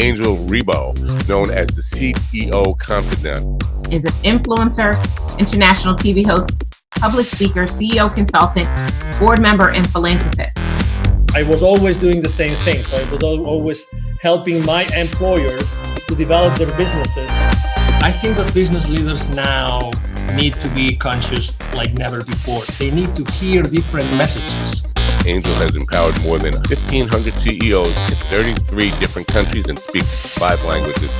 Angel Rebo, known as the CEO Confidant. Is an influencer, international TV host, public speaker, CEO consultant, board member, and philanthropist. I was always doing the same thing. So I was always helping my employers to develop their businesses. I think that business leaders now need to be conscious like never before. They need to hear different messages. Angel has empowered more than 1,500 CEOs in 33 different countries and speaks 5 languages.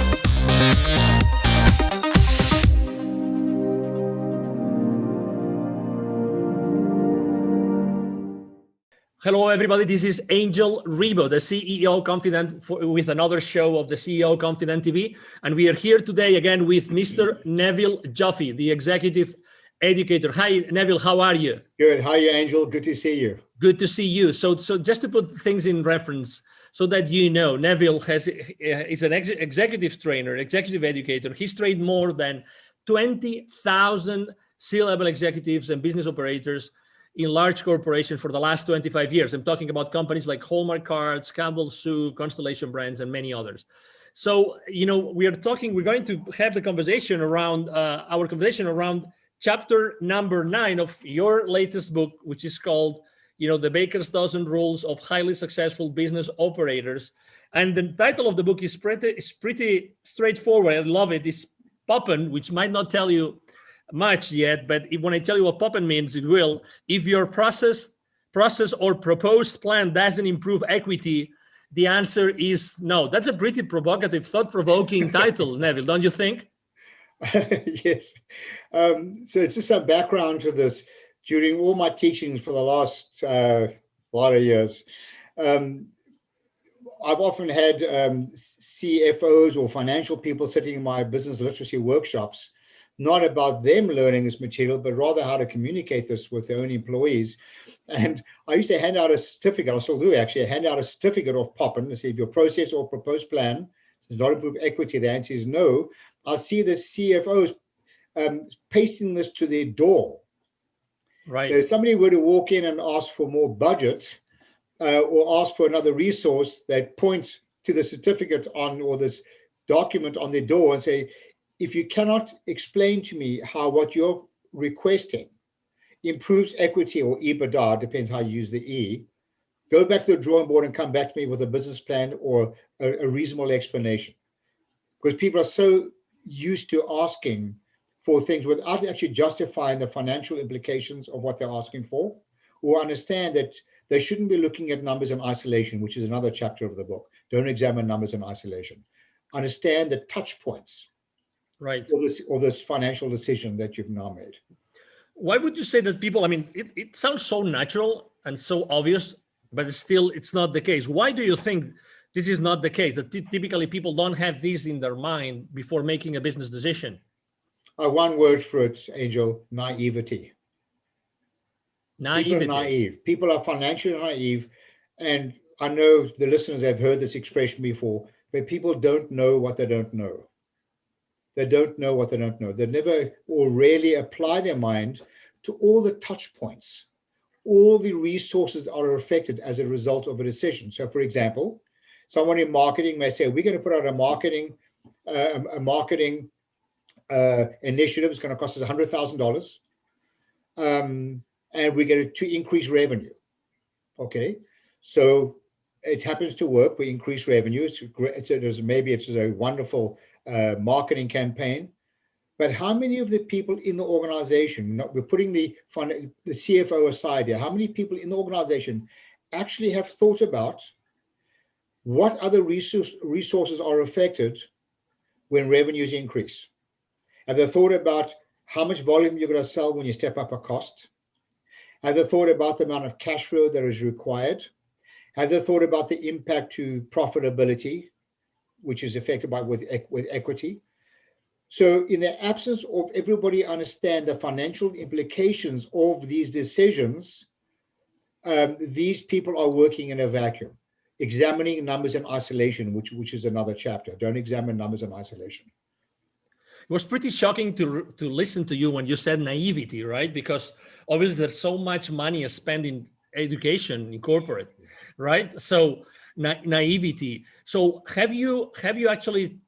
Hello, everybody. This is Angel Rebo, the CEO Confidant, with another show of the CEO Confidant TV. And we are here today again with Mr. Neville Joffe, the executive educator. Hi, Neville. How are you? Good. How are you, Angel? Good to see you. Good to see you. So just to put things in reference so that you know, Neville is an executive trainer, executive educator. He's trained more than 20,000 C-level executives and business operators in large corporations for the last 25 years. I'm talking about companies like Hallmark Cards, Campbell's Soup, Constellation Brands, and many others. So, we're going to have the conversation around our conversation around chapter number 9 of your latest book, which is called, The Baker's Dozen Rules of Highly Successful Business Operators. And the title of the book is pretty straightforward. I love it. It's Poppen, which might not tell you much yet, but when I tell you what Poppen means, it will. If your process or proposed plan doesn't improve equity, the answer is no. That's a pretty provocative, thought-provoking title, Neville, don't you think? Yes. So it's just some background to this. During all my teachings for the last lot of years, I've often had CFOs or financial people sitting in my business literacy workshops, not about them learning this material, but rather how to communicate this with their own employees. And I used to hand out a certificate, I still do actually, hand out a certificate of Poppen to see if your process or proposed plan does not improve equity. The answer is no. I see the CFOs pasting this to their door. Right. So if somebody were to walk in and ask for more budget or ask for another resource, they point to the certificate on or this document on their door and say, if you cannot explain to me how what you're requesting improves equity or EBITDA, depends how you use the E, go back to the drawing board and come back to me with a business plan or a reasonable explanation. Because people are so used to asking for things without actually justifying the financial implications of what they're asking for, or understand that they shouldn't be looking at numbers in isolation, which is another chapter of the book. Don't examine numbers in isolation. Understand the touch points. Right. Or this financial decision that you've now made. Why would you say that people, it sounds so natural and so obvious, but it's not the case. Why do you think this is not the case, that typically people don't have this in their mind before making a business decision? One word for it, Angel: naivety. Naivety. People are naive. People are financially naive. And I know the listeners have heard this expression before, but people don't know what they don't know. They don't know what they don't know. They never or rarely apply their mind to all the touch points, all the resources that are affected as a result of a decision. So, for example, someone in marketing may say, we're going to put out a marketing initiative. It's going to cost us $100,000. And we're going to increase revenue. Okay. So it happens to work. We increase revenue. Maybe it's a wonderful marketing campaign, but how many of the people in the organization, we're putting the CFO aside here, how many people in the organization actually have thought about what other resources are affected when revenues increase? Have they thought about how much volume you're going to sell when you step up a cost? Have they thought about the amount of cash flow that is required? Have they thought about the impact to profitability, which is affected with equity? So in the absence of everybody understand the financial implications of these decisions, these people are working in a vacuum, examining numbers in isolation, which is another chapter. Don't examine numbers in isolation. It was pretty shocking to listen to you when you said naivety, right? Because obviously there's so much money spent in education in corporate, right? So naivety. So have you actually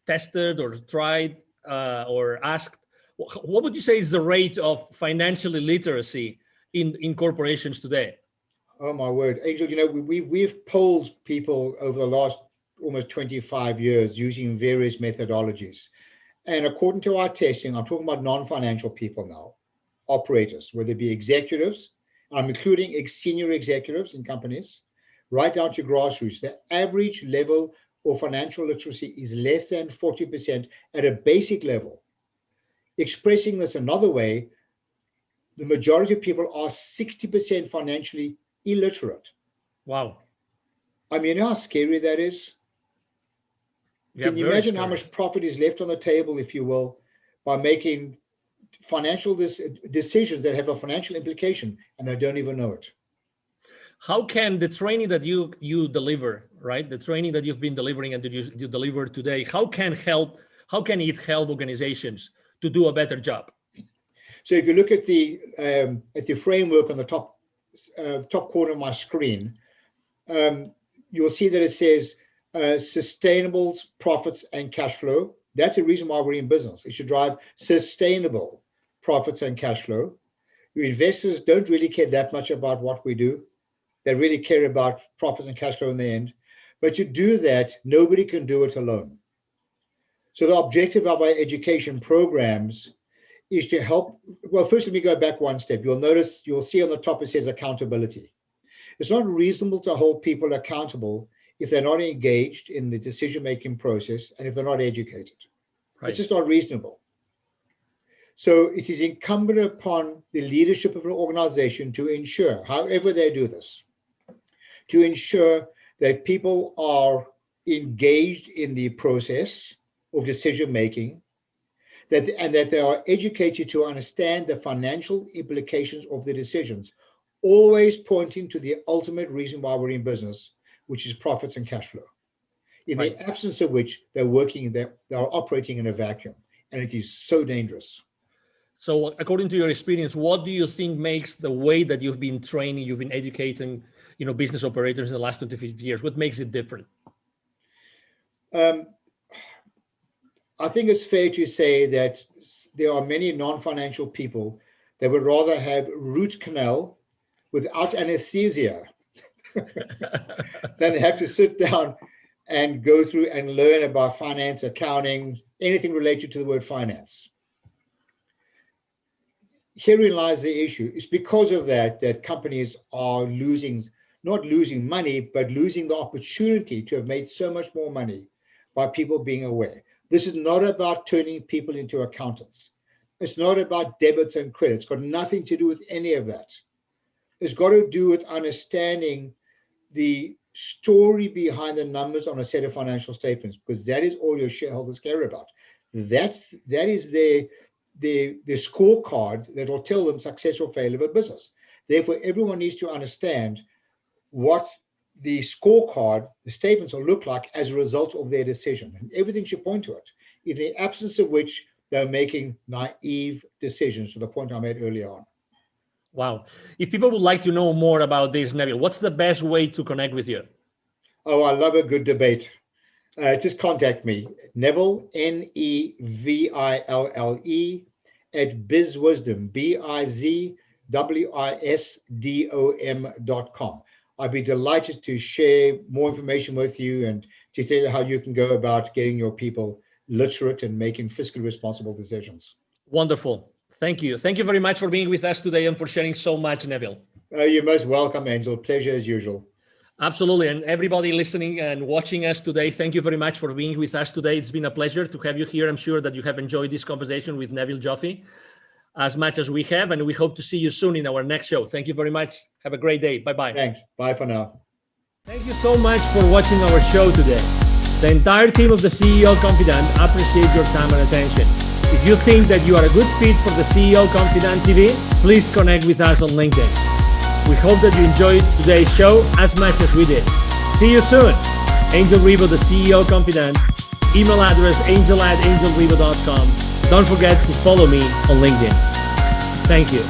tested or tried or asked, what would you say is the rate of financial illiteracy in corporations today? Oh my word, Angel, we've polled people over the last almost 25 years using various methodologies. And according to our testing, I'm talking about non-financial people now, operators, whether it be executives, I'm including senior executives in companies, right down to grassroots. The average level of financial literacy is less than 40% at a basic level. Expressing this another way, the majority of people are 60% financially illiterate. Wow. I mean, you know how scary that is? Yeah, can you imagine how much profit is left on the table, if you will, by making financial decisions that have a financial implication and they don't even know it? How can the training that you deliver, right? The training that you've been delivering and that you deliver today, how can it help organizations to do a better job? So if you look at the framework on the top corner of my screen, you'll see that it says sustainable profits and cash flow. That's the reason why we're in business. It should drive sustainable profits and cash flow. Your investors don't really care that much about what we do. They really care about profits and cash flow in the end. But to do that, nobody can do it alone. So the objective of our education programs is to help. Well, first, let me go back one step. You'll see on the top it says accountability. It's not reasonable to hold people accountable if they're not engaged in the decision-making process and if they're not educated. Right. It's just not reasonable. So it is incumbent upon the leadership of an organization to ensure, however they do this, to ensure that people are engaged in the process of decision-making, and that they are educated to understand the financial implications of the decisions, always pointing to the ultimate reason why we're in business, which is profits and cash flow. In the absence of which they are operating in a vacuum, and it is so dangerous. So according to your experience, what do you think makes the way that you've been training, you've been educating, business operators in the last 25 years, what makes it different? I think it's fair to say that there are many non-financial people that would rather have root canal without anesthesia than have to sit down and go through and learn about finance, accounting, anything related to the word finance. Herein lies the issue. It's because of that companies are not losing money, but losing the opportunity to have made so much more money by people being aware. This is not about turning people into accountants. It's not about debits and credits. It's got nothing to do with any of that. It's got to do with understanding the story behind the numbers on a set of financial statements, because that is all your shareholders care about. That is the scorecard that will tell them success or failure of a business. Therefore, everyone needs to understand what the scorecard, the statements will look like as a result of their decision. And everything should point to it, in the absence of which they're making naive decisions, to the point I made earlier on. Wow. If people would like to know more about this, Neville, what's the best way to connect with you? Oh, I love a good debate. Just contact me, Neville, Neville, at bizwisdom, bizwisdom.com. I'd be delighted to share more information with you and to tell you how you can go about getting your people literate and making fiscally responsible decisions. Wonderful. Thank you. Thank you very much for being with us today and for sharing so much, Neville. You're most welcome, Angel. Pleasure as usual. Absolutely. And everybody listening and watching us today, thank you very much for being with us today. It's been a pleasure to have you here. I'm sure that you have enjoyed this conversation with Neville Joffe as much as we have, and we hope to see you soon in our next show. Thank you very much. Have a great day. Bye-bye. Thanks. Bye for now. Thank you so much for watching our show today. The entire team of the CEO Confidant appreciates your time and attention. If you think that you are a good fit for the CEO Confidant TV, please connect with us on LinkedIn. We hope that you enjoyed today's show as much as we did. See you soon. Angel Ribo, the CEO Confidant. Email address angel@angelribo.com. Don't forget to follow me on LinkedIn. Thank you.